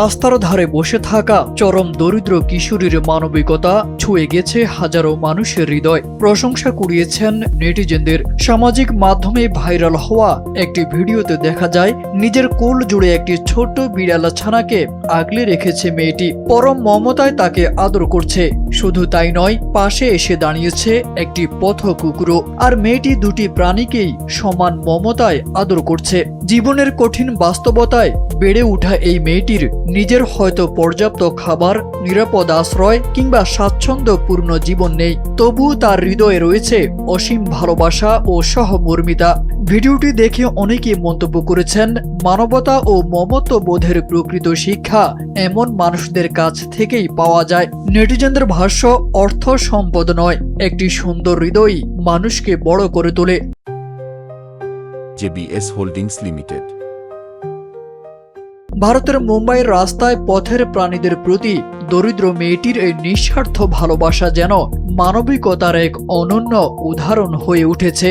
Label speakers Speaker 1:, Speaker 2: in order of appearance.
Speaker 1: রাস্তার ধারে বসে থাকা চরম দরিদ্র কিশোরীর মানবিকতা ছুঁয়ে গেছে হাজারো মানুষের হৃদয়। প্রশংসা কুড়িয়েছেন নেটিজেনদের। সামাজিক মাধ্যমে ভাইরাল হওয়া একটি ভিডিওতে দেখা যায় নিজের কোল জুড়ে একটি ছোট্ট বিড়াল ছানাকে আগলে রেখেছে মেয়েটি। পরম মমতায় তাকে আদর করছে। শুধু তাই নয়, পাশে এসে দাঁড়িয়েছে একটি পথ কুকুরও। আর মেয়েটি দুটি প্রাণীকেই সমান মমতায় আদর করছে। জীবনের কঠিন বাস্তবতায় বেড়ে ওঠা এই মেয়েটির নিজের হয়তো পর্যাপ্ত খাবার, নিরাপদ আশ্রয় কিংবা স্বাচ্ছন্দ্যপূর্ণ জীবন নেই, তবুও তার হৃদয়ে রয়েছে অসীম ভালোবাসা ও সহমর্মিতা। ভিডিওটি দেখে অনেকেই মন্তব্য করেছেন, মানবতা ও মমত্ববোধের প্রকৃত শিক্ষা এমন মানুষদের কাছ থেকেই পাওয়া যায়। নেটিজেনদের ভাষ্য, অর্থ সম্পদ নয়, একটি সুন্দর হৃদয়ই মানুষকে বড় করে তোলে।
Speaker 2: JBS holdings limited.
Speaker 1: ভারতের মুম্বাইয়ের রাস্তায় পথের প্রাণীদের প্রতি দরিদ্র মেয়েটির এই নিঃস্বার্থ ভালোবাসা যেন মানবিকতার এক অনন্য উদাহরণ হয়ে উঠেছে।